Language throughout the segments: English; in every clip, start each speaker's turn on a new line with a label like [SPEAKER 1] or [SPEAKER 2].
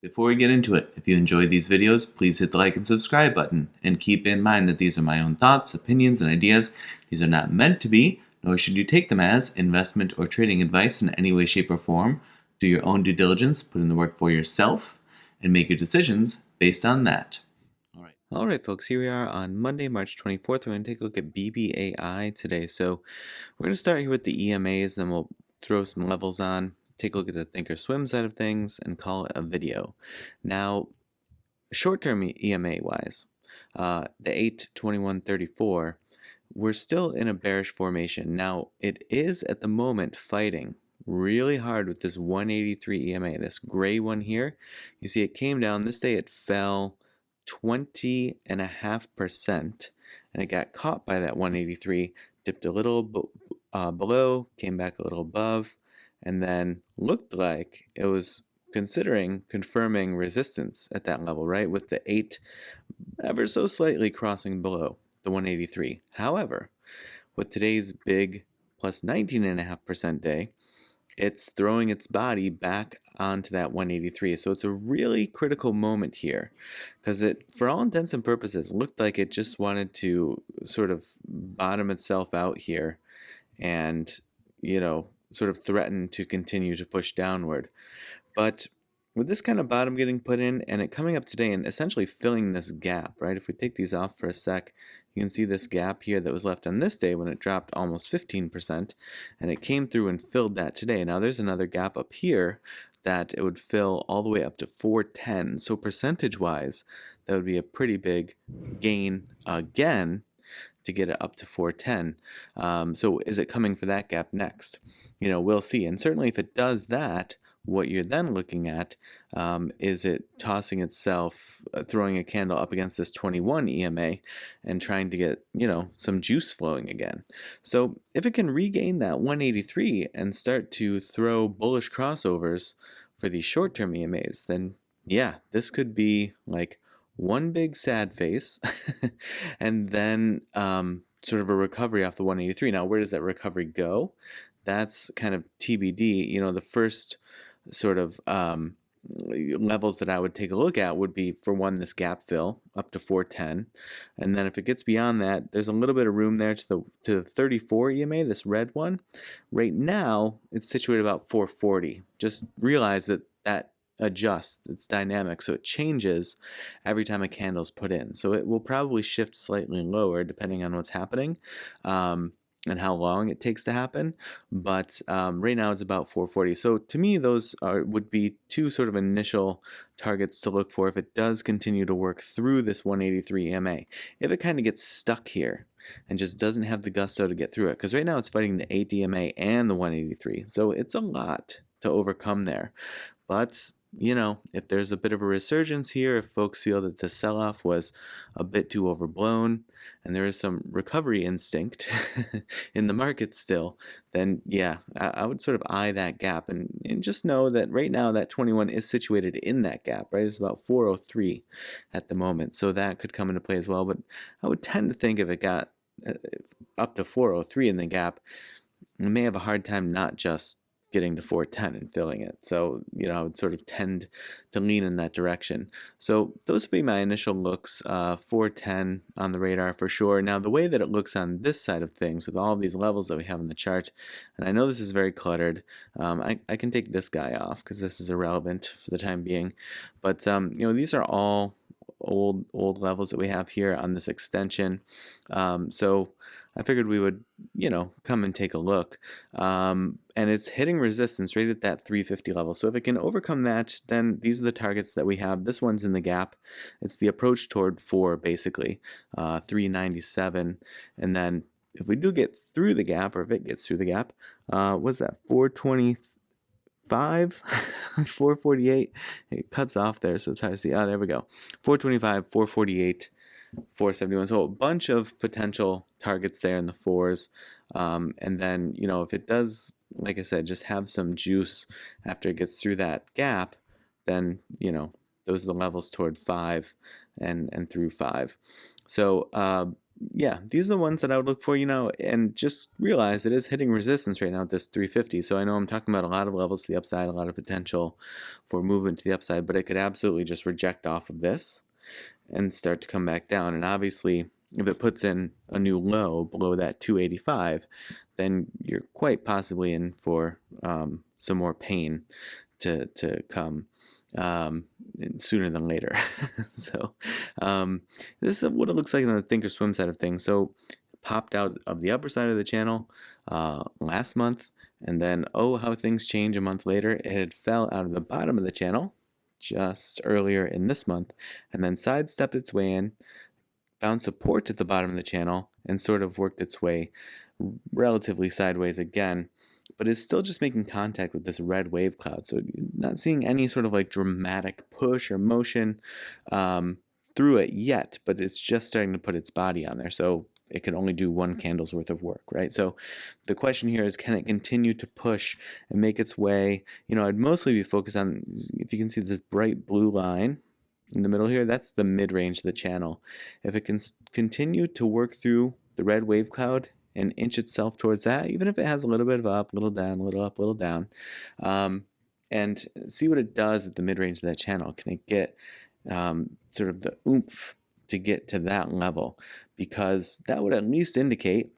[SPEAKER 1] Before we get into it, if you enjoyed these videos, please hit the like and subscribe button, and keep in mind that these are my own thoughts, opinions, and ideas. These are not meant to be, nor should you take them as, investment or trading advice in any way, shape, or form. Do your own due diligence, put in the work for yourself, and make your decisions based on that. All right, folks, here we are on Monday, March 24th. We're going to take a look at BBAI today. So we're going to start here with the EMAs, then we'll throw some levels on, take a look at the Thinkorswim side of things, and call it a video. Now, short-term EMA-wise, the 8/21/34, we're still in a bearish formation. Now, it is at the moment fighting really hard with this 183 EMA, this gray one here. You see it came down. This day it fell 20.5%, and it got caught by that 183, dipped a little below, came back a little above, and then looked like it was confirming resistance at that level, right? With the 8 ever so slightly crossing below the 183. However, with today's big plus 19.5% day, it's throwing its body back onto that 183. So it's a really critical moment here, because it, for all intents and purposes, looked like it just wanted to sort of bottom itself out here and, sort of threaten to continue to push downward. But with this kind of bottom getting put in and it coming up today and essentially filling this gap, right? If we take these off for a sec, you can see this gap here that was left on this day when it dropped almost 15%, and it came through and filled that today. Now there's another gap up here that it would fill all the way up to 410. So percentage-wise, that would be a pretty big gain again to get it up to 410. So is it coming for that gap next? We'll see. And certainly if it does that, what you're then looking at is it tossing itself, throwing a candle up against this 21 EMA and trying to get, some juice flowing again. So if it can regain that 183 and start to throw bullish crossovers for these short-term EMAs, then yeah, this could be like one big sad face and then sort of a recovery off the 183. Now, where does that recovery go? That's kind of TBD. The first sort of levels that I would take a look at would be, for one, this gap fill up to 410, and then if it gets beyond that, there's a little bit of room there to the 34 EMA, this red one. Right now, it's situated about 440. Just realize that adjusts, it's dynamic, so it changes every time a candle's put in. So it will probably shift slightly lower depending on what's happening. And how long it takes to happen, but right now it's about 440. So to me, those would be two sort of initial targets to look for if it does continue to work through this 183 EMA. If it kind of gets stuck here and just doesn't have the gusto to get through it, because right now it's fighting the 8 EMA and the 183, so it's a lot to overcome there. But if there's a bit of a resurgence here, if folks feel that the sell-off was a bit too overblown and there is some recovery instinct in the market still, then yeah, I would sort of eye that gap and just know that right now that 21 is situated in that gap, right? It's about 403 at the moment, so that could come into play as well. But I would tend to think if it got up to 403 in the gap, it may have a hard time not just getting to 410 and filling it. So, I would sort of tend to lean in that direction. So those would be my initial looks, 410 on the radar for sure. Now, the way that it looks on this side of things with all of these levels that we have in the chart, and I know this is very cluttered, I can take this guy off because this is irrelevant for the time being. But, these are all old levels that we have here on this extension. So I figured we would, come and take a look. And it's hitting resistance right at that 350 level. So if it can overcome that, then these are the targets that we have. This one's in the gap. It's the approach toward 4, basically, 397. And then if we do get through the gap, or if it gets through the gap, what's that, 425, 448? It cuts off there, so it's hard to see. Oh, there we go. 425, 448. 471. So a bunch of potential targets there in the 4s. And then, if it does, like I said, just have some juice after it gets through that gap, then, those are the levels toward 5 and through 5. So yeah, these are the ones that I would look for, and just realize it is hitting resistance right now at this 350. So I know I'm talking about a lot of levels to the upside, a lot of potential for movement to the upside, but it could absolutely just reject off of this and start to come back down. And obviously, if it puts in a new low below that 285, then you're quite possibly in for some more pain to come um, sooner than later. So this is what it looks like on the Thinkorswim side of things. So popped out of the upper side of the channel last month, and then how things change a month later. It had fell out of the bottom of the channel just earlier in this month, and then sidestepped its way in, found support at the bottom of the channel, and sort of worked its way relatively sideways again, but is still just making contact with this red wave cloud. So not seeing any sort of like dramatic push or motion through it yet, but it's just starting to put its body on there. So it can only do one candle's worth of work, right? So the question here is, can it continue to push and make its way? I'd mostly be focused on, if you can see this bright blue line in the middle here, that's the mid-range of the channel. If it can continue to work through the red wave cloud and inch itself towards that, even if it has a little bit of up, a little down, a little up, a little down, and see what it does at the mid-range of that channel. Can it get sort of the oomph to get to that level? Because that would at least indicate,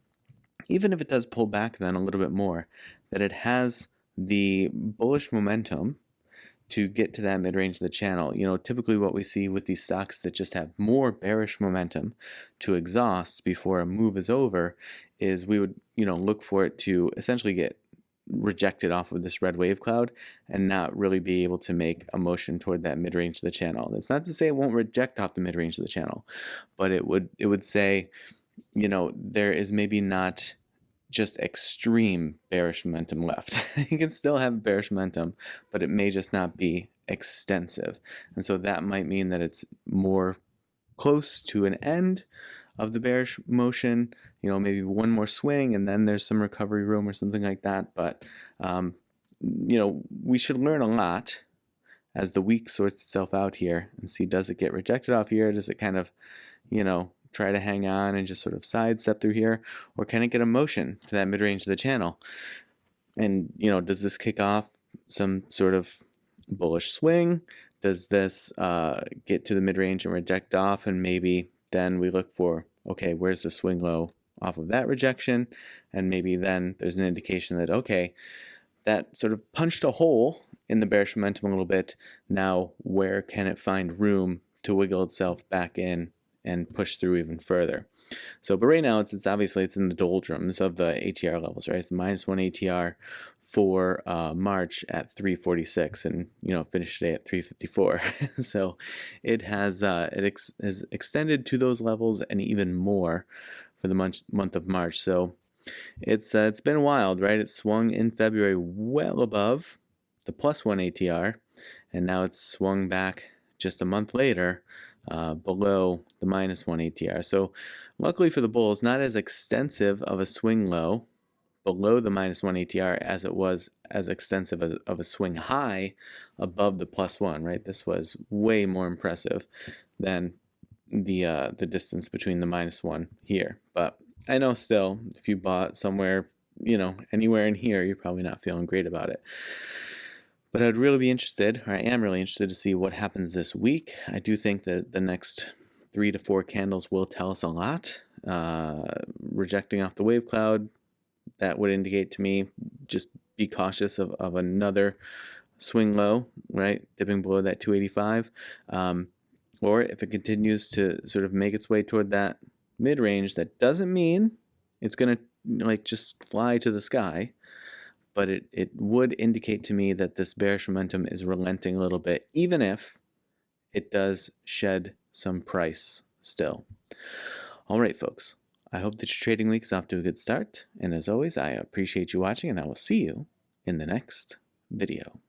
[SPEAKER 1] even if it does pull back then a little bit more, that it has the bullish momentum to get to that mid-range of the channel. Typically what we see with these stocks that just have more bearish momentum to exhaust before a move is over is we would, look for it to essentially get rejected off of this red wave cloud and not really be able to make a motion toward that mid-range of the channel. That's not to say it won't reject off the mid-range of the channel, but it would say, there is maybe not just extreme bearish momentum left. You can still have bearish momentum, but it may just not be extensive. And so that might mean that it's more close to an end of the bearish motion, maybe one more swing and then there's some recovery room or something like that. But, we should learn a lot as the week sorts itself out here and see, does it get rejected off here? Does it kind of, try to hang on and just sort of sidestep through here, or can it get a motion to that mid-range of the channel? And does this kick off some sort of bullish swing? Does this get to the mid-range and reject off, and maybe then we look for, okay, where's the swing low off of that rejection? And maybe then there's an indication that, okay, that sort of punched a hole in the bearish momentum a little bit. Now where can it find room to wiggle itself back in and push through even further? So, but right now it's obviously it's in the doldrums of the ATR levels, right? It's -1 ATR for March at 346, and finished today at 354. So it has has extended to those levels and even more for the month of March. So it's been wild, right? It swung in February well above the +1 ATR, and now it's swung back just a month later below the -1 ATR. So luckily for the bulls, not as extensive of a swing low below the -1 ATR as it was as extensive of a swing high above the +1, right? This was way more impressive than the distance between the -1 here. But I know still, if you bought somewhere, anywhere in here, you're probably not feeling great about it. But I'd really be interested, or I am really interested to see what happens this week. I do think that the next 3 to 4 candles will tell us a lot. Rejecting off the wave cloud, that would indicate to me just be cautious of another swing low, right? Dipping below that 285. Or if it continues to sort of make its way toward that mid-range, that doesn't mean it's going to just fly to the sky. But it would indicate to me that this bearish momentum is relenting a little bit, even if it does shed some price still. All right, folks. I hope that your trading week is off to a good start. And as always, I appreciate you watching, and I will see you in the next video.